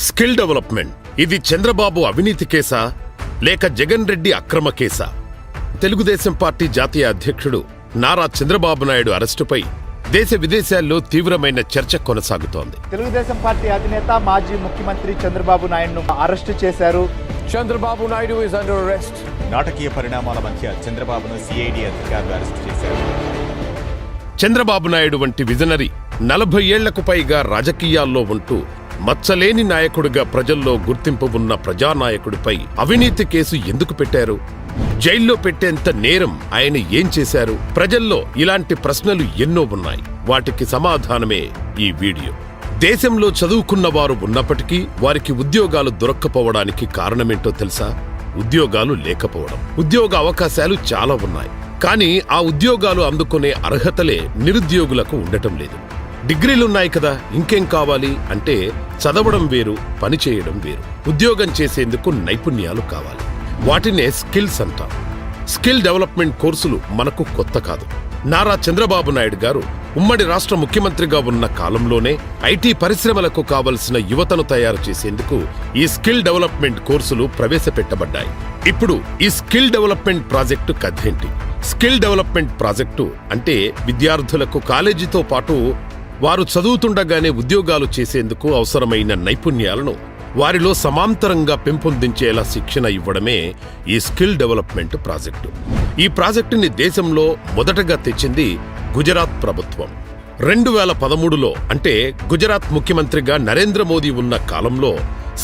Skill development ఇది చంద్రబాబు అవినీతి కేసా లేక జగన్ రెడ్డి అక్రమ కేసా? తెలుగుదేశం పార్టీ జాతీయ అధ్యక్షుడు నారా చంద్రబాబు నాయుడు అరెస్టుపై దేశ విదేశాల్లో తీవ్రమైన చర్చ కొనసాగుతోంది. తెలుగుదేశం పార్టీ అధినేత మాజీ ముఖ్యమంత్రి చంద్రబాబు నాయుడును అరెస్టు చేశారు. Chandrababu Naidu is under arrest. నాటకీయ పరిణామాల మధ్య చంద్రబాబును సిఐడి అధికారులు అరెస్టు చేశారు. చంద్రబాబు నాయుడు వంటి విజనరీ 40 ఏళ్లకు పైగా రాజకీయాల్లో ఉంటూ మచ్చలేని నాయకుడిగా ప్రజల్లో గుర్తింపు ఉన్న ప్రజానాయకుడిపై అవినీతి కేసు ఎందుకు పెట్టారు? జైల్లో పెట్టేంత నేరం ఆయన ఏం చేశారు? ప్రజల్లో ఇలాంటి ప్రశ్నలు ఎన్నో ఉన్నాయి. వాటికి సమాధానమే ఈ వీడియో. దేశంలో చదువుకున్న వారు ఉన్నప్పటికీ వారికి ఉద్యోగాలు దొరక్కపోవడానికి కారణమేంటో తెలుసా? ఉద్యోగాలు లేకపోవడం. ఉద్యోగ అవకాశాలు చాలా ఉన్నాయి, కానీ ఆ ఉద్యోగాలు అందుకునే అర్హతలే నిరుద్యోగులకు ఉండటం లేదు. డిగ్రీలున్నాయి కదా, ఇంకేం కావాలి అంటే చదవడం వేరు, పనిచేయడం వేరు. ఉద్యోగం చేసేందుకు నైపుణ్యాలు కావాలి. వాటినే స్కిల్స్ అంటాం. స్కిల్ డెవలప్మెంట్ కోర్సులు మనకు కొత్త కాదు. నారా చంద్రబాబు నాయుడు గారు ఉమ్మడి రాష్ట్ర ముఖ్యమంత్రిగా ఉన్న కాలంలోనే ఐటీ పరిశ్రమలకు కావలసిన యువతను తయారు చేసేందుకు ఈ స్కిల్ డెవలప్మెంట్ కోర్సులు ప్రవేశపెట్టబడ్డాయి. ఇప్పుడు ఈ స్కిల్ డెవలప్మెంట్ ప్రాజెక్టు కథేంటి? స్కిల్ డెవలప్మెంట్ ప్రాజెక్టు అంటే విద్యార్థులకు కాలేజీతో పాటు వారు చదువుతుండగానే ఉద్యోగాలు చేసేందుకు అవసరమైన నైపుణ్యాలను వారిలో సమాంతరంగా పెంపొందించేలా శిక్షణ ఇవ్వడమే ఈ స్కిల్ డెవలప్మెంట్ ప్రాజెక్టు. ఈ ప్రాజెక్టుని దేశంలో మొదటగా తెచ్చింది గుజరాత్ ప్రభుత్వం. 2013లో అంటే గుజరాత్ ముఖ్యమంత్రిగా నరేంద్ర మోదీ ఉన్న కాలంలో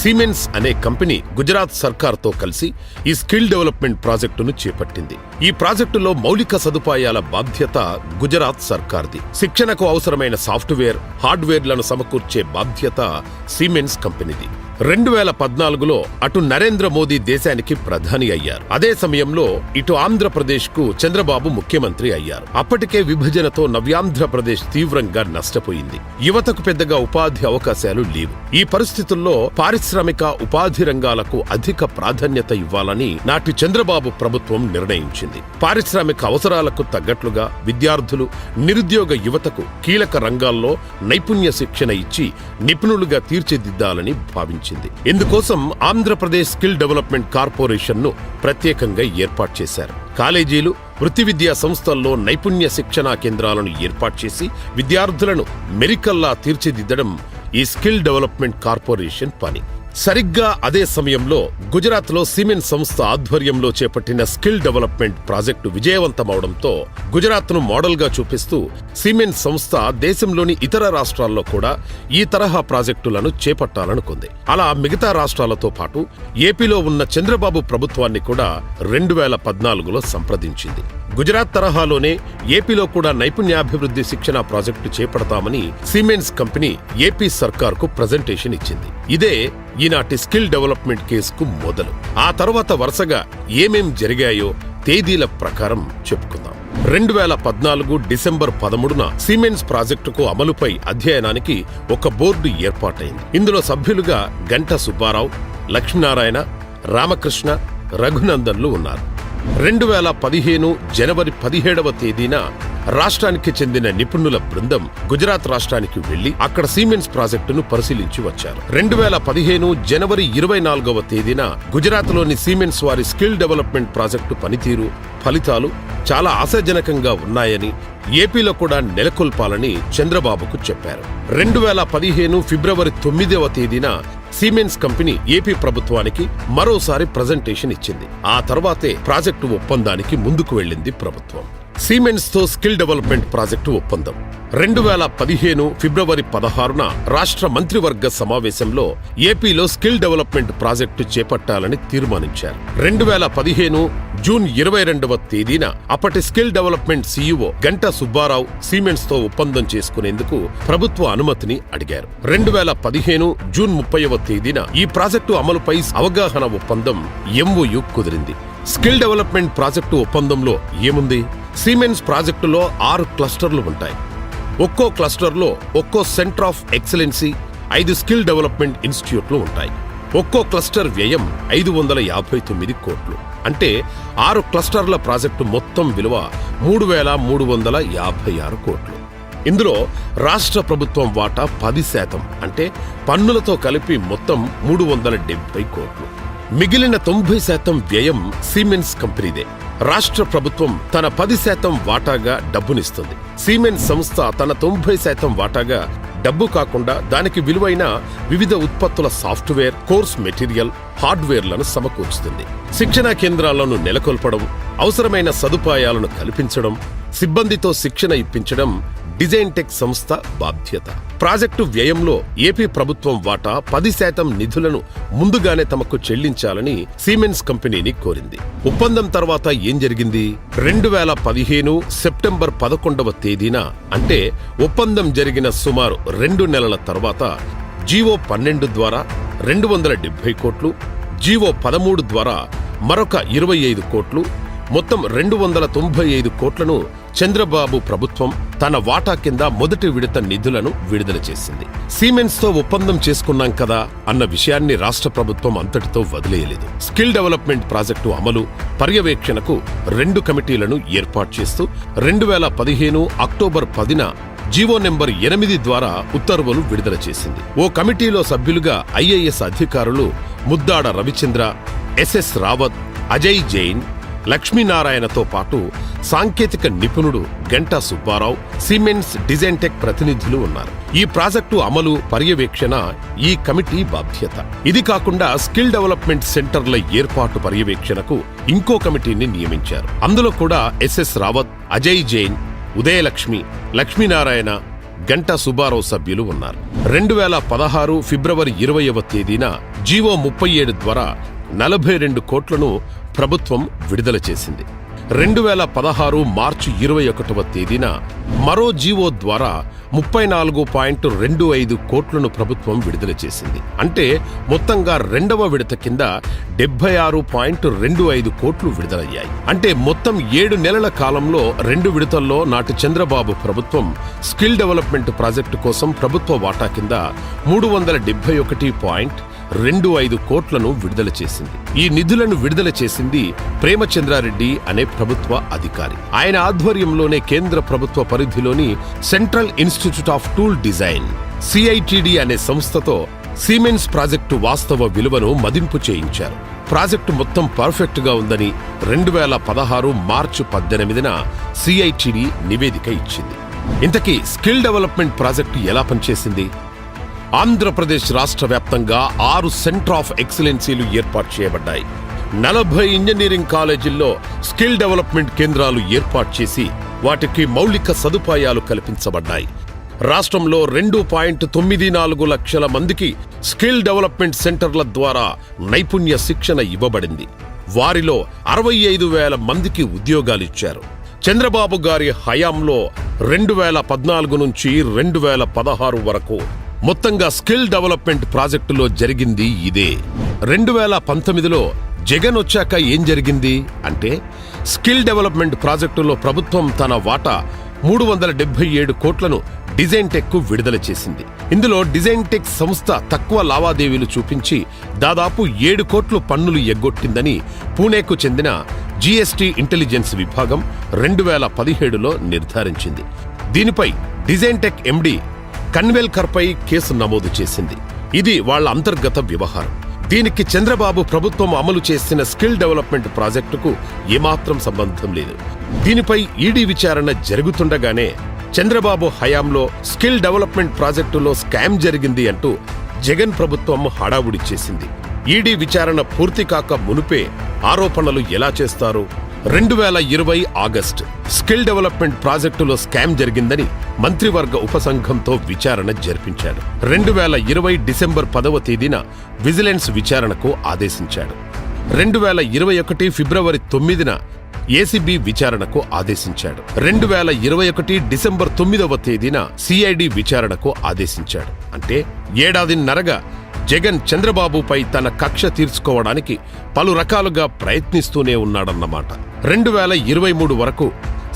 సిమెన్స్ అనే కంపెనీ గుజరాత్ సర్కార్తో కలిసి ఈ స్కిల్ డెవలప్మెంట్ ప్రాజెక్టును చేపట్టింది. ఈ ప్రాజెక్టులో మౌలిక సదుపాయాల బాధ్యత గుజరాత్ సర్కార్ది. శిక్షణకు అవసరమైన సాఫ్ట్వేర్, హార్డ్వేర్లను సమకూర్చే బాధ్యత సిమెన్స్ కంపెనీది. 2014లో అటు నరేంద్ర మోదీ దేశానికి ప్రధాని అయ్యారు. అదే సమయంలో ఇటు ఆంధ్రప్రదేశ్కు చంద్రబాబు ముఖ్యమంత్రి అయ్యారు. అప్పటికే విభజనతో నవ్యాంధ్రప్రదేశ్ తీవ్రంగా నష్టపోయింది. యువతకు పెద్దగా ఉపాధి అవకాశాలు లేవు. ఈ పరిస్థితుల్లో పారిశ్రామిక ఉపాధి రంగాలకు అధిక ప్రాధాన్యత ఇవ్వాలని నాటి చంద్రబాబు ప్రభుత్వం నిర్ణయించింది. పారిశ్రామిక అవసరాలకు తగ్గట్లుగా విద్యార్థులు, నిరుద్యోగ యువతకు కీలక రంగాల్లో నైపుణ్య శిక్షణ ఇచ్చి నిపుణులుగా తీర్చిదిద్దాలని భావించింది. ఇందుకోసం ఆంధ్రప్రదేశ్ స్కిల్ డెవలప్మెంట్ కార్పొరేషన్ ను ప్రత్యేకంగా ఏర్పాటు చేశారు. కాలేజీలు, వృత్తి విద్యా సంస్థల్లో నైపుణ్య శిక్షణా కేంద్రాలను ఏర్పాటు చేసి విద్యార్థులను మెరికల్లా తీర్చిదిద్దడం ఈ స్కిల్ డెవలప్మెంట్ కార్పొరేషన్ పని. సరిగ్గా అదే సమయంలో గుజరాత్లో సిమెన్స్ సంస్థ ఆధ్వర్యంలో చేపట్టిన స్కిల్ డెవలప్మెంట్ ప్రాజెక్టు విజయవంతమవడంతో గుజరాత్ను మోడల్గా చూపిస్తూ సిమెన్స్ సంస్థ దేశంలోని ఇతర రాష్ట్రాల్లో కూడా ఈ తరహా ప్రాజెక్టులను చేపట్టాలనుకుంది. అలా మిగతా రాష్ట్రాలతో పాటు ఏపీలో ఉన్న చంద్రబాబు ప్రభుత్వాన్ని కూడా 2014లో సంప్రదించింది. గుజరాత్ తరహాలోనే ఏపీలో కూడా నైపుణ్యాభివృద్ధి శిక్షణ ప్రాజెక్టు చేపడతామని సిమెన్స్ కంపెనీ ఏపీ సర్కార్కు ప్రెజెంటేషన్ ఇచ్చింది. ఇదే ఈనాటి స్కిల్ డెవలప్మెంట్ కేసుకు మొదలు. ఆ తర్వాత వరుసగా ఏమేం జరిగాయో తేదీల ప్రకారం చెప్పుకుందాం. 2014 డిసెంబర్ 13న సిమెన్స్ ప్రాజెక్టుకు అమలుపై అధ్యయనానికి ఒక బోర్డు ఏర్పాటైంది. ఇందులో సభ్యులుగా గంట సుబ్బారావు, లక్ష్మీనారాయణ, రామకృష్ణ, రఘునందన్లు ఉన్నారు. 2015 జనవరి 17వ తేదీన రాష్ట్రానికి చెందిన నిపుణుల బృందం గుజరాత్ రాష్ట్రానికి వెళ్లి అక్కడ సిమెన్స్ ప్రాజెక్టును పరిశీలించి వచ్చారు. 2015 జనవరి 24వ తేదీన గుజరాత్లోని సిమెన్స్ వారి స్కిల్ డెవలప్మెంట్ ప్రాజెక్టు పనితీరు, ఫలితాలు చాలా ఆశాజనకంగా ఉన్నాయని, ఏపీలో కూడా నెలకొల్పాలని చంద్రబాబుకు చెప్పారు. 2015 ఫిబ్రవరి 9వ తేదీన సిమెన్స్ కంపెనీ ఏపీ ప్రభుత్వానికి మరోసారి ప్రెజెంటేషన్ ఇచ్చింది. ఆ తర్వాతే ప్రాజెక్టు ఒప్పందానికి ముందుకు వెళ్లింది ప్రభుత్వం. సిమెన్స్ తో స్కిల్ డెవలప్మెంట్ ప్రాజెక్టు ఒప్పందం 2015 ఫిబ్రవరి 16న రాష్ట్ర మంత్రివర్గ సమావేశంలో ఏపీలో స్కిల్ డెవలప్మెంట్ ప్రాజెక్టు చేపట్టాలని తీర్మానించారు. 2015 జూన్ 22వ తేదీన అప్పటి స్కిల్ డెవలప్మెంట్ సీఈఓ గంట సుబ్బారావు సిమెన్స్ తో ఒప్పందం చేసుకునేందుకు ప్రభుత్వ అనుమతిని అడిగారు. 2015 జూన్ 30వ తేదీన ఈ ప్రాజెక్టు అమలుపై అవగాహన ఒప్పందం ఎంఓయు కుదిరింది. స్కిల్ డెవలప్మెంట్ ప్రాజెక్టు ఒప్పందంలో ఏముంది? సిమెన్స్ ప్రాజెక్టులో 6 క్లస్టర్లు ఉంటాయి. ఒక్కో క్లస్టర్లో ఒక్కో centre of excellency, 5 skill development ఇన్స్టిట్యూట్లు ఉంటాయి. ఒక్కో క్లస్టర్ వ్యయం 559 కోట్లు. అంటే 6 క్లస్టర్ల ప్రాజెక్టు మొత్తం విలువ 3356 కోట్లు. ఇందులో రాష్ట్ర ప్రభుత్వం వాటా 10%, అంటే పన్నులతో కలిపి మొత్తం 370 కోట్లు. మిగిలిన 90% వ్యయం సిమెన్స్ కంపెనీదే. రాష్ట్ర ప్రభుత్వం తన 10% వాటాగా డబ్బునిస్తుంది. సిమెన్స్ సంస్థ తన 90% వాటాగా డబ్బు కాకుండా దానికి విలువైన వివిధ ఉత్పత్తుల సాఫ్ట్వేర్, కోర్స్ మెటీరియల్, హార్డ్వేర్లను సమకూర్చుతుంది. శిక్షణా కేంద్రాలను నెలకొల్పడం, అవసరమైన సదుపాయాలను కల్పించడం, సిబ్బందితో శిక్షణ ఇప్పించడం డిజైన్ టెక్ సంస్థ బాధ్యత. ప్రాజెక్టు వ్యయంలో ఏపీ ప్రభుత్వం వాటా 10% నిధులను ముందుగానే తమకు చెల్లించాలని సిమెన్స్ కంపెనీని కోరింది. ఒప్పందం తర్వాత ఏం జరిగింది? 2015 సెప్టెంబర్ 11వ తేదీన, అంటే ఒప్పందం జరిగిన సుమారు 2 నెలల తర్వాత జీవో 12 ద్వారా 270 కోట్లు, జీవో 13 ద్వారా మరొక 25 కోట్లు, మొత్తం 295 కోట్లను చంద్రబాబు ప్రభుత్వం తన వాటా కింద మొదటి విడత నిధులను విడుదల చేసింది. సిమెన్స్తో ఒప్పందం చేసుకున్నాం కదా అన్న విషయాన్ని రాష్ట్ర ప్రభుత్వం అంతటితో వదిలేయలేదు. స్కిల్ డెవలప్మెంట్ ప్రాజెక్టు అమలు, పర్యవేక్షణకు 2 కమిటీలను ఏర్పాటు చేస్తూ 2015 అక్టోబర్ 10న జీవో నెంబర్ 8 ద్వారా ఉత్తర్వులు విడుదల చేసింది. ఓ కమిటీలో సభ్యులుగా ఐఏఎస్ అధికారులు ముద్దాడ రవిచంద్ర, ఎస్ఎస్ రావత్, అజయ్ జైన్, లక్ష్మీనారాయణతో పాటు సాంకేతిక నిపుణుడు Ganta Subbarao, siemens design tech ప్రతినిధులు ఉన్నారు. ఈ ప్రాజెక్టు అమలు, పర్యవేక్షణ ఈ కమిటీ బాధ్యత. ఇది కాకుండా స్కిల్ డెవలప్మెంట్ సెంటర్ల ఏర్పాటు పర్యవేక్షణకు ఇంకో కమిటీని నియమించారు. అందులో కూడా ఎస్ఎస్ రావత్, అజయ్ జైన్, ఉదయలక్ష్మి, లక్ష్మీనారాయణ, గంటా సుబ్బారావు సభ్యులు ఉన్నారు. 2016 ఫిబ్రవరి 20వ తేదీన జీవో 37 ద్వారా 42 కోట్లను ప్రభుత్వం విడుదల చేసింది. 2016 మార్చి 21వ తేదీన మరో జీవో ద్వారా 34.25 కోట్లను ప్రభుత్వం విడుదల చేసింది. అంటే మొత్తంగా 2వ విడత కింద 76.25 కోట్లు విడుదలయ్యాయి. అంటే మొత్తం 7 నెలల కాలంలో 2 విడతల్లో నాటి చంద్రబాబు ప్రభుత్వం స్కిల్ డెవలప్మెంట్ ప్రాజెక్టు కోసం ప్రభుత్వ వాటా కింద 371.25 కోట్లను విడుదల చేసింది. ఈ నిధులను విడుదల చేసింది ప్రేమచంద్రారెడ్డి అనే ప్రభుత్వ అధికారి. ఆయన ఆధ్వర్యంలోనే కేంద్ర ప్రభుత్వ పరిధిలోని central institute of tool design CITD అనే సంస్థతో సిమెన్స్ ప్రాజెక్టు వాస్తవ విలువను మదింపు చేయించారు. ప్రాజెక్టు మొత్తం పర్ఫెక్ట్ గా ఉందని 2016 మార్చి 18న సిఐటిడి నివేదిక ఇచ్చింది. ఇంతకీ స్కిల్ డెవలప్మెంట్ ప్రాజెక్టు ఎలా పనిచేసింది? ఆంధ్రప్రదేశ్ రాష్ట్ర వ్యాప్తంగా 6 సెంటర్ ఆఫ్ ఎక్సలెన్సీలు ఏర్పాటు చేయబడ్డాయి. 40 ఇంజనీరింగ్ కాలేజీల్లో స్కిల్ డెవలప్మెంట్ కేంద్రాలు ఏర్పాటు చేసి వాటికి మౌలిక సదుపాయాలు కల్పించబడ్డాయి. రాష్ట్రంలో 2.94 లక్షల మందికి స్కిల్ డెవలప్మెంట్ సెంటర్ల ద్వారా నైపుణ్య శిక్షణ ఇవ్వబడింది. వారిలో 65,000 మందికి ఉద్యోగాలిచ్చారు. చంద్రబాబు గారి హయాంలో 2014 నుంచి 2016 వరకు మొత్తంగా స్కిల్ డెవలప్మెంట్ ప్రాజెక్టులో జరిగింది ఇదే. 2019లో జగన్ వచ్చాక ఏం జరిగింది అంటే, స్కిల్ డెవలప్మెంట్ ప్రాజెక్టులో ప్రభుత్వం తన వాటా 377 కోట్లను డిజైన్ టెక్ కు విడుదల చేసింది. ఇందులో డిజైన్ టెక్ సంస్థ తక్కువ లావాదేవీలు చూపించి దాదాపు 7 కోట్లు పన్నులు ఎగ్గొట్టిందని పూణేకు చెందిన జీఎస్టీ ఇంటెలిజెన్స్ విభాగం 2017లో నిర్ధారించింది. దీనిపై డిజైన్ టెక్ ఎండి కన్వెల్కర్పై కేసు నమోదు చేసింది. ఇది వాళ్ల అంతర్గత వ్యవహారం. దీనికి చంద్రబాబు ప్రభుత్వం అమలు చేసిన స్కిల్ డెవలప్మెంట్ ప్రాజెక్టుకు ఏమాత్రం సంబంధం లేదు. దీనిపై ఈడీ విచారణ జరుగుతుండగానే చంద్రబాబు హయాంలో స్కిల్ డెవలప్మెంట్ ప్రాజెక్టులో స్కామ్ జరిగింది అంటూ జగన్ ప్రభుత్వం హడావుడి చేసింది. ఈడీ విచారణ పూర్తి కాక మునుపే ఆరోపణలు ఎలా చేస్తారు? 2020 ఆగస్టు స్కిల్ డెవలప్మెంట్ ప్రాజెక్టులో స్కామ్ జరిగిందని మంత్రివర్గ ఉపసంఘంతో విచారణ జరిపించాడు. 2020 డిసెంబర్ 10వ తేదీన విజిలెన్స్ విచారణకు ఆదేశించాడు. 2021 ఫిబ్రవరి 9న ఏసీబీ విచారణకు ఆదేశించాడు. 2021 డిసెంబర్ 9వ తేదీన సిఐడి విచారణకు ఆదేశించాడు. అంటే ఏడాదిన్నరగా జగన్ చంద్రబాబుపై తన కక్ష తీర్చుకోవడానికి పలు రకాలుగా ప్రయత్నిస్తూనే ఉన్నాడన్నమాట. 2023 వరకు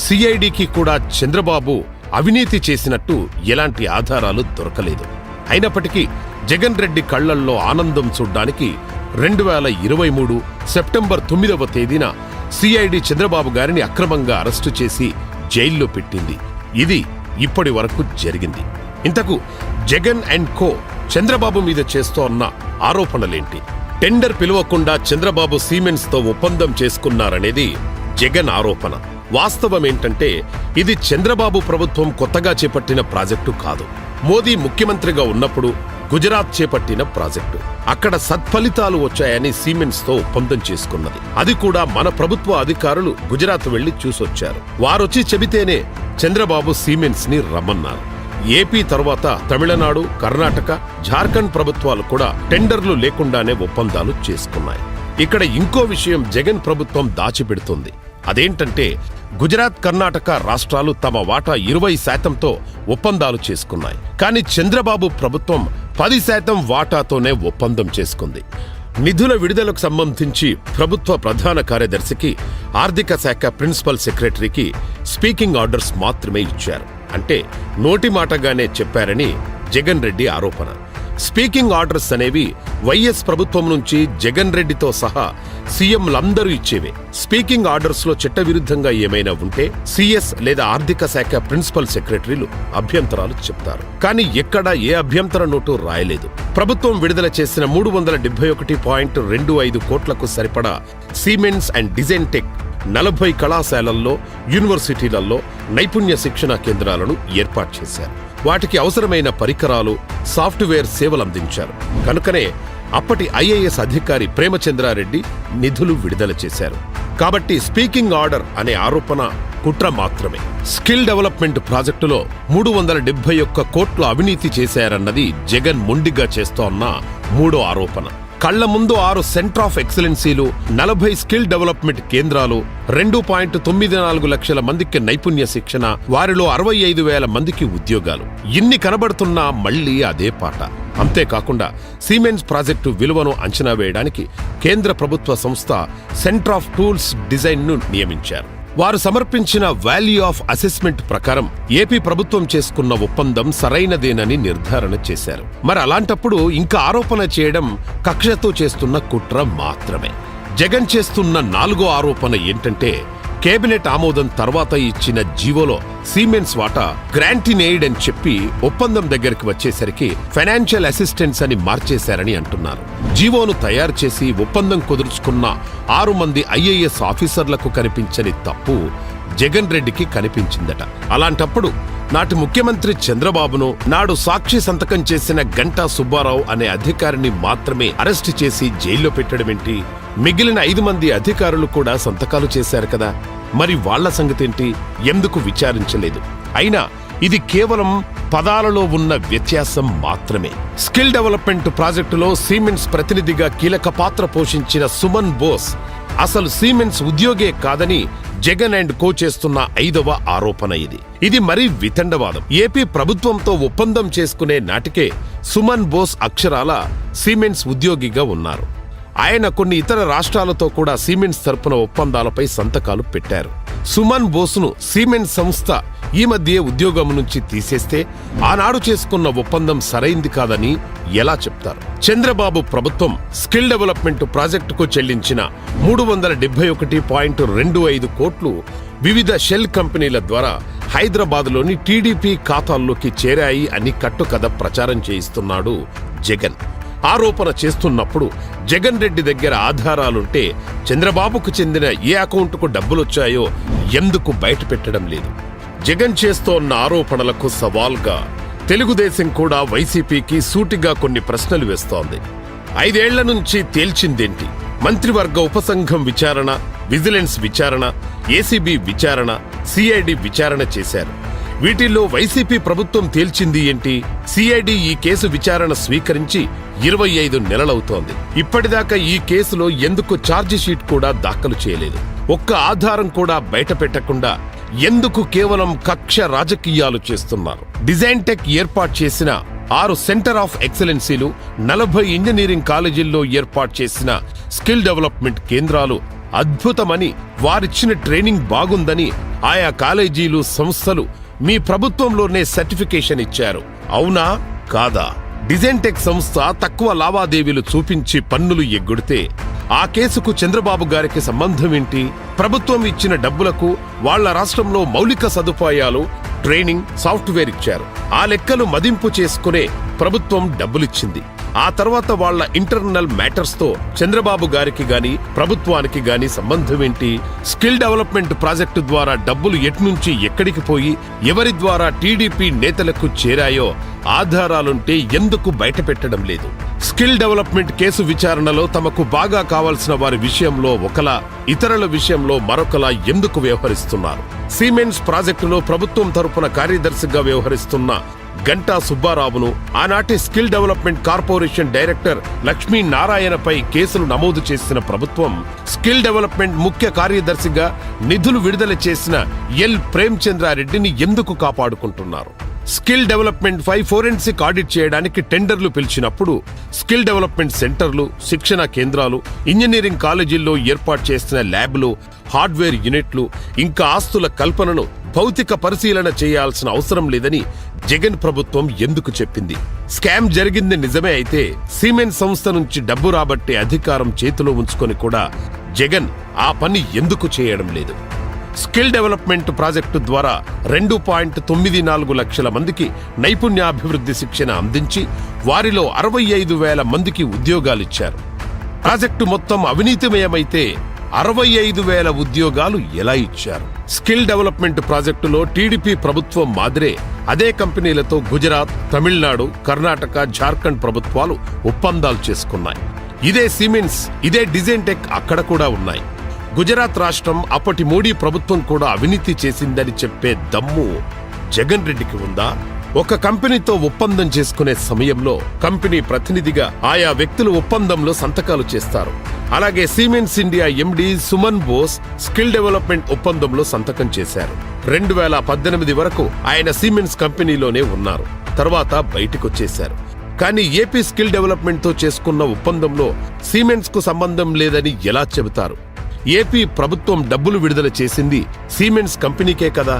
సిఐడికి కూడా చంద్రబాబు అవినీతి చేసినట్టు ఎలాంటి ఆధారాలు దొరకలేదు. అయినప్పటికీ జగన్ రెడ్డి కళ్లల్లో ఆనందం చూడ్డానికి 2023 సెప్టెంబర్ 9వ తేదీన సిఐడి చంద్రబాబు గారిని అక్రమంగా అరెస్టు చేసి జైల్లో పెట్టింది. ఇది ఇప్పటి వరకు జరిగింది. ఇంతకు జగన్ అండ్ కో చంద్రబాబు మీద చేస్తోన్న ఆరోపణలేంటి? టెండర్ పిలవకుండా చంద్రబాబు సిమెంట్స్ తో ఒప్పందం చేసుకున్నారనేది జగన్ ఆరోపణ. వాస్తవమేంటంటే ఇది చంద్రబాబు ప్రభుత్వం కొత్తగా చేపట్టిన ప్రాజెక్టు కాదు. మోదీ ముఖ్యమంత్రిగా ఉన్నప్పుడు గుజరాత్ చేపట్టిన ప్రాజెక్టు. అక్కడ సత్ఫలితాలు వచ్చాయని సిమెంట్స్ తో ఒప్పందం చేసుకున్నది. అది కూడా మన ప్రభుత్వ అధికారులు గుజరాత్ వెళ్లి చూసొచ్చారు. వారొచ్చి చెబితేనే చంద్రబాబు సిమెంట్స్ ని రమ్మన్నారు. ఏపీ తరువాత తమిళనాడు, కర్ణాటక, ఝార్ఖండ్ ప్రభుత్వాలు కూడా టెండర్లు లేకుండానే ఒప్పందాలు చేసుకున్నాయి. ఇక్కడ ఇంకో విషయం జగన్ ప్రభుత్వం దాచిపెడుతుంది. అదేంటంటే గుజరాత్, కర్ణాటక రాష్ట్రాలు తమ వాటా 20%తో ఒప్పందాలు చేసుకున్నాయి. కానీ చంద్రబాబు ప్రభుత్వం 10% వాటాతోనే ఒప్పందం చేసుకుంది. నిధుల విడుదలకు సంబంధించి ప్రభుత్వ ప్రధాన కార్యదర్శికి, ఆర్థిక శాఖ ప్రిన్సిపల్ సెక్రటరీకి స్పీకింగ్ ఆర్డర్స్ మాత్రమే ఇచ్చారు. అంటే నోటి మాటగానే చెప్పారని జగన్ రెడ్డి ఆరోపణ. స్పీకింగ్ ఆర్డర్స్ అనేవి వైఎస్ ప్రభుత్వం నుంచి జగన్ రెడ్డితో సహా సీఎంలందరూ ఇచ్చేవే. స్పీకింగ్ ఆర్డర్స్ లో చట్టవిరుద్ధంగా ఏమైనా ఉంటే సీఎస్ లేదా ఆర్థిక శాఖ ప్రిన్సిపల్ సెక్రటరీలు అభ్యంతరాలు చెప్తారు. కానీ ఎక్కడా ఏ అభ్యంతర నోటు రాయలేదు. ప్రభుత్వం విడుదల చేసిన 371.25 కోట్లకు సరిపడా సిమెంట్స్ అండ్ డిజైన్ టెక్ 40 కళాశాలల్లో, యూనివర్సిటీలలో నైపుణ్య శిక్షణా కేంద్రాలను ఏర్పాటు చేశారు. వాటికి అవసరమైన పరికరాలు, సాఫ్ట్వేర్ సేవలందించారు. కనుకనే అప్పటి ఐఏఎస్ అధికారి ప్రేమచంద్రారెడ్డి నిధులు విడుదల చేశారు. కాబట్టి స్పీకింగ్ ఆర్డర్ అనే ఆరోపణ కుట్ర మాత్రమే. స్కిల్ డెవలప్మెంట్ ప్రాజెక్టులో 371 కోట్ల అవినీతి చేశారన్నది జగన్ మొండిగా చేస్తోన్న మూడో ఆరోపణ. కళ్ల ముందు 6 సెంటర్ ఆఫ్ ఎక్సలెన్సీలు, 40 స్కిల్ డెవలప్మెంట్ కేంద్రాలు, 2.94 లక్షల మందికి నైపుణ్య శిక్షణ, వారిలో 65,000 మందికి ఉద్యోగాలు. ఇన్ని కనబడుతున్నా మళ్లీ అదే పాట. అంతేకాకుండా సిమెంట్స్ ప్రాజెక్టు విలువను అంచనా వేయడానికి కేంద్ర ప్రభుత్వ సంస్థ సెంటర్ ఆఫ్ టూల్స్ డిజైన్ ను నియమించారు. వారు సమర్పించిన వాల్యూ ఆఫ్ అసెస్మెంట్ ప్రకారం ఏపీ ప్రభుత్వం చేసుకున్న ఒప్పందం సరైనదేనని నిర్ధారణ చేశారు. మరి అలాంటప్పుడు ఇంకా ఆరోపణ చేయడం కక్షతో చేస్తున్న కుట్ర మాత్రమే. జగన్ చేస్తున్న 4వ ఆరోపణ ఏంటంటే కేబినెట్ ఆమోదం తర్వాత ఇచ్చిన జీవోలో సిమెంట్స్ వాటా గ్రాంట్ ఇన్ ఎయిడ్ అని చెప్పి ఒప్పందం దగ్గరికి వచ్చేసరికి ఫైనాన్షియల్ అసిస్టెన్స్ అని మార్చేశారని అంటున్నారు. జీవోను తయారు చేసి ఒప్పందం కుదుర్చుకున్న 6 మంది ఐఏఎస్ ఆఫీసర్లకు కనిపించని తప్పు జగన్ రెడ్డికి కనిపించిందట. అలాంటప్పుడు నాటి ముఖ్యమంత్రి చంద్రబాబును, నాడు సాక్షి సంతకం చేసిన గంటా సుబ్బారావు అనే అధికారిని మాత్రమే అరెస్టు చేసి జైల్లో పెట్టడమేంటి? మిగిలిన 5 మంది అధికారులు కూడా సంతకాలు చేశారు కదా. మరి వాళ్ల సంగతేంటి? ఎందుకు విచారించలేదు? అయినా ఇది కేవలం పదాలలో ఉన్న వ్యత్యాసం మాత్రమే. స్కిల్ డెవలప్మెంట్ ప్రాజెక్టులో సిమెంట్స్ ప్రతినిధిగా కీలక పాత్ర పోషించిన సుమన్ బోస్ అసలు సిమెంట్స్ ఉద్యోగే కాదని జగన్ అండ్ కో చేస్తున్న 5వ ఆరోపణ ఇది. ఇది మరీ వితండవాదం. ఏపీ ప్రభుత్వంతో ఒప్పందం చేసుకునే నాటికే సుమన్ బోస్ అక్షరాల సిమెంట్స్ ఉద్యోగిగా ఉన్నారు. ఆయన కొన్ని ఇతర రాష్ట్రాలతో కూడా సిమెంట్స్ తరపున ఒప్పందాలపై సంతకాలు పెట్టారు. సుమన్ బోస్ను సిమెంట్స్ సంస్థ ఈ మధ్య ఉద్యోగం నుంచి తీసేస్తే ఆనాడు చేసుకున్న ఒప్పందం సరైంది కాదని ఎలా చెప్తారు? చంద్రబాబు ప్రభుత్వం స్కిల్ డెవలప్మెంట్ ప్రాజెక్టుకు చెల్లించిన 371.25 కోట్లు వివిధ షెల్ కంపెనీల ద్వారా హైదరాబాద్లోని టీడీపీ ఖాతాల్లోకి చేరాయి అని కట్టుకథ ప్రచారం చేయిస్తున్నాడు జగన్. ఆరోపణ చేస్తున్నప్పుడు జగన్ రెడ్డి దగ్గర ఆధారాలుంటే చంద్రబాబుకు చెందిన ఏ అకౌంటుకు డబ్బులొచ్చాయో ఎందుకు బయట పెట్టడం లేదు? జగన్ చేస్తోన్న ఆరోపణలకు సవాల్గా తెలుగుదేశం కూడా వైసీపీకి సూటిగా కొన్ని ప్రశ్నలు వేస్తోంది. 5 ఏళ్ల నుంచి తేల్చిందేంటి? మంత్రివర్గ ఉపసంఘం విచారణ, విజిలెన్స్ విచారణ, ఏసీబీ విచారణ, సిఐడి విచారణ చేశారు. వీటిల్లో వైసీపీ ప్రభుత్వం తేల్చింది ఏంటి? సిఐడి ఈ కేసు విచారణ స్వీకరించి 25 నెలలవుతోంది. ఇప్పటిదాకా ఈ కేసులో ఎందుకు ఛార్జీ షీట్ కూడా దాఖలు చేయలేదు? ఒక్క ఆధారం కూడా బయట పెట్టకుండా ఎందుకు కేవలం కక్ష రాజకీయాలు చేస్తున్నారు? డిజైన్ టెక్ ఏర్పాటు చేసిన 6 సెంటర్ ఆఫ్ ఎక్సలెన్సీలు, 40 ఇంజనీరింగ్ కాలేజీల్లో ఏర్పాటు చేసిన స్కిల్ డెవలప్మెంట్ కేంద్రాలు అద్భుతమని, వారిచ్చిన ట్రైనింగ్ బాగుందని ఆయా కాలేజీలు, సంస్థలు మీ ప్రభుత్వంలోనే సర్టిఫికేషన్ ఇచ్చారు. అవునా కాదా? డిజైన్ టెక్ సంస్థ తక్కువ లావాదేవీలు చూపించి పన్నులు ఎగ్గొడితే ఆ కేసుకు చంద్రబాబు గారికి సంబంధమేంటి? ప్రభుత్వం ఇచ్చిన డబ్బులకు, వాళ్ల రాష్ట్రంలో మౌలిక సదుపాయాలు, ట్రైనింగ్, సాఫ్ట్వేర్ ఇచ్చారు. ఆ లెక్కలు మదింపు చేసుకునే ప్రభుత్వం డబ్బులిచ్చింది. ఆ తర్వాత వాళ్ల ఇంటర్నల్ మ్యాటర్స్ తో చంద్రబాబు గారికి గాని ప్రభుత్వానికి గాని సంబంధం ఏంటి? స్కిల్ డెవలప్మెంట్ ప్రాజెక్టు ద్వారా డబ్బులు ఎట్నుంచి ఎక్కడికి పోయి ఎవరి ద్వారా టీడీపీ నేతలకు చేరాయో ఆధారాలుంటే ఎందుకు బయటపెట్టడం లేదు? స్కిల్ డెవలప్మెంట్ కేసు విచారణలో తమకు బాగా కావాల్సిన వారి విషయంలో ఒకలా, ఇతరుల విషయంలో మరొకలా ఎందుకు వ్యవహరిస్తున్నారు? సిమెంట్స్ ప్రాజెక్టులో ప్రభుత్వం తరపున కార్యదర్శిగా వ్యవహరిస్తున్న గంటా సుబ్బారావును, ఆనాటి స్కిల్ డెవలప్మెంట్ కార్పొరేషన్ డైరెక్టర్ లక్ష్మీనారాయణపై కేసులు నమోదు చేసిన ప్రభుత్వం స్కిల్ డెవలప్మెంట్ ముఖ్య కార్యదర్శిగా నిధులు విడుదల చేసిన ఎల్ ప్రేమచంద్రారెడ్డిని ఎందుకు కాపాడుకుంటున్నారు? స్కిల్ డెవలప్మెంట్ పై ఫోరెన్సిక్ ఆడిట్ చేయడానికి టెండర్లు పిలిచినప్పుడు స్కిల్ డెవలప్మెంట్ సెంటర్లు, శిక్షణ కేంద్రాలు, ఇంజనీరింగ్ కాలేజీల్లో ఏర్పాటు చేసిన ల్యాబ్లు, హార్డ్వేర్ యూనిట్లు, ఇంకా ఆస్తుల కల్పనను భౌతిక పరిశీలన చేయాల్సిన అవసరం లేదని జగన్ ప్రభుత్వం ఎందుకు చెప్పింది? స్కామ్ జరిగింది నిజమే అయితే సిమెంట్ సంస్థ నుంచి డబ్బు రాబట్టే అధికారం చేతిలో ఉంచుకొని కూడా జగన్ ఆ పని ఎందుకు చేయడం లేదు? స్కిల్ డెవలప్మెంట్ ప్రాజెక్టు ద్వారా 2.94 లక్షల మందికి నైపుణ్యాభివృద్ధి శిక్షణ అందించి వారిలో 65,000 మందికి ఉద్యోగాలిచ్చారు. ప్రాజెక్టు మొత్తం అవినీతిమయమైతే 65,000 ఉద్యోగాలు ఎలా ఇచ్చారు? స్కిల్ డెవలప్మెంట్ ప్రాజెక్టులో టీడీపీ ప్రభుత్వం మాదిరే అదే కంపెనీలతో గుజరాత్, తమిళనాడు, కర్ణాటక, జార్ఖండ్ ప్రభుత్వాలు ఒప్పందాలు చేసుకున్నాయి. ఇదే సిమెంట్స్, ఇదే డిజైన్ టెక్ అక్కడ కూడా ఉన్నాయి. గుజరాత్ రాష్ట్రం అప్పటి మోడీ ప్రభుత్వం కూడా అవినీతి చేసిందని చెప్పే దమ్ము జగన్ రెడ్డికి ఉందా? ఒక కంపెనీతో ఒప్పందం చేసుకునే సమయంలో కంపెనీ ప్రతినిధిగా ఆయా వ్యక్తులు ఒప్పందంలో సంతకాలు చేస్తారు. అలాగే cements India MD Suman Bose skill development ఒప్పందంలో సంతకం చేశారు. 2018 వరకు ఆయన సిమెంట్స్ కంపెనీలోనే ఉన్నారు. తర్వాత బయటికొచ్చేశారు. కానీ ఏపీ స్కిల్ డెవలప్మెంట్ తో చేసుకున్న ఒప్పందంలో సిమెంట్స్ కు సంబంధం లేదని ఎలా చెబుతారు? ఏపీ ప్రభుత్వం డబ్బులు విడుదల చేసింది సిమెంట్స్ కంపెనీకే కదా.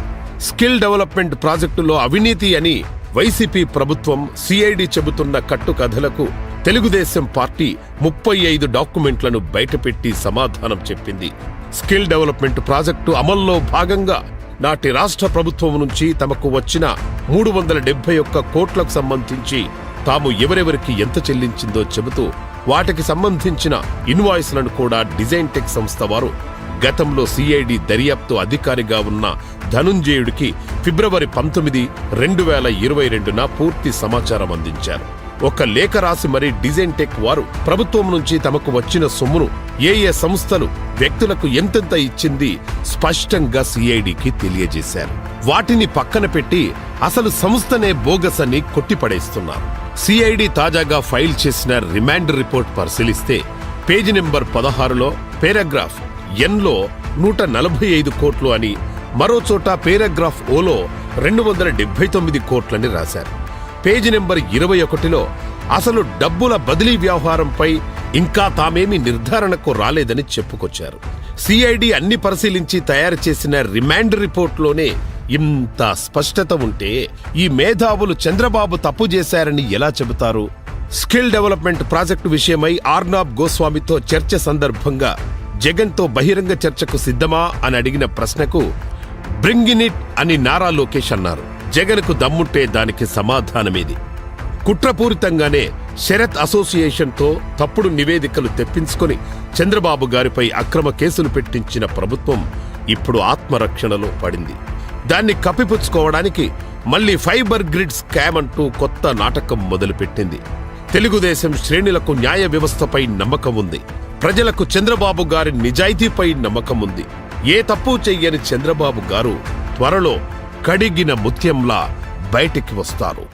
స్కిల్ డెవలప్మెంట్ ప్రాజెక్టులో అవినీతి అని వైసీపీ ప్రభుత్వం, సిఐడి చెబుతున్న కట్టుకథలకు తెలుగుదేశం పార్టీ 35 డాక్యుమెంట్లను బయటపెట్టి సమాధానం చెప్పింది. స్కిల్ డెవలప్మెంట్ ప్రాజెక్టు అమల్లో భాగంగా నాటి రాష్ట్ర ప్రభుత్వం నుంచి తమకు వచ్చిన 371 కోట్లకు సంబంధించి తాము ఎవరెవరికి ఎంత చెల్లించిందో చెబుతూ వాటికి సంబంధించిన ఇన్వాయిస్లను కూడా డిజైన్ టెక్ సంస్థ వారు గతంలో సిఐడి దర్యాప్తు అధికారిగా ఉన్న ధనుంజయుడికి ఫిబ్రవరి 19, 2022న పూర్తి సమాచారం అందించారు. ఒక లేఖ రాసి మరీ డిజైన్ టెక్ వారు ప్రభుత్వం నుంచి తమకు వచ్చిన సొమ్మును ఏ సంస్థలు, వ్యక్తులకు ఎంతెంత ఇచ్చింది స్పష్టంగా సిఐడికి తెలియజేశారు. వాటిని పక్కన పెట్టి అసలు సంస్థనే బోగస్ అని కొట్టిపడేస్తున్నారు. సిఐడి తాజాగా ఫైల్ చేసిన రిమాండ్ రిపోర్ట్ పరిశీలిస్తే పేజీ నెంబర్ 16లో పేరాగ్రాఫ్ ఎన్లో 145 కోట్లు అని, మరో చోట పేరాగ్రాఫ్ ఓలో 279 కోట్లని రాశారు. పేజీ నెంబర్ 21లో అసలు డబ్బుల బదిలీ వ్యవహారంపై ఇంకా తామేమీ నిర్ధారణకు రాలేదని చెప్పుకొచ్చారు. సిఐడి అన్ని పరిశీలించి తయారు చేసిన రిమాండ్ రిపోర్ట్లోనే ఇంత స్పష్టత ఉంటే ఈ మేధావులు చంద్రబాబు తప్పు చేశారని ఎలా చెబుతారు? స్కిల్ డెవలప్మెంట్ ప్రాజెక్టు విషయమై ఆర్నాబ్ గోస్వామితో చర్చ సందర్భంగా జగన్తో బహిరంగ చర్చకు సిద్ధమా అని అడిగిన ప్రశ్నకు బ్రింగ్ ఇన్ ఇట్ అని నారా లోకేష్ అన్నారు. జగన్కు దమ్ముంటే దానికి సమాధానమేది. కుట్రపూరితంగానే శరత్ అసోసియేషన్తో తప్పుడు నివేదికలు తెప్పించుకొని చంద్రబాబు గారిపై అక్రమ కేసులు పెట్టించిన ప్రభుత్వం ఇప్పుడు ఆత్మరక్షణలో పడింది. దాన్ని కప్పిపుచ్చుకోవడానికి మళ్లీ ఫైబర్ గ్రిడ్ స్కామ్ అంటూ కొత్త నాటకం మొదలుపెట్టింది. తెలుగుదేశం శ్రేణులకు న్యాయ వ్యవస్థపై నమ్మకం ఉంది. ప్రజలకు చంద్రబాబు గారి నిజాయితీపై నమ్మకం ఉంది. ఏ తప్పు చెయ్యని చంద్రబాబు గారు త్వరలో కడిగిన ముత్యంలా బయటికి వస్తారు.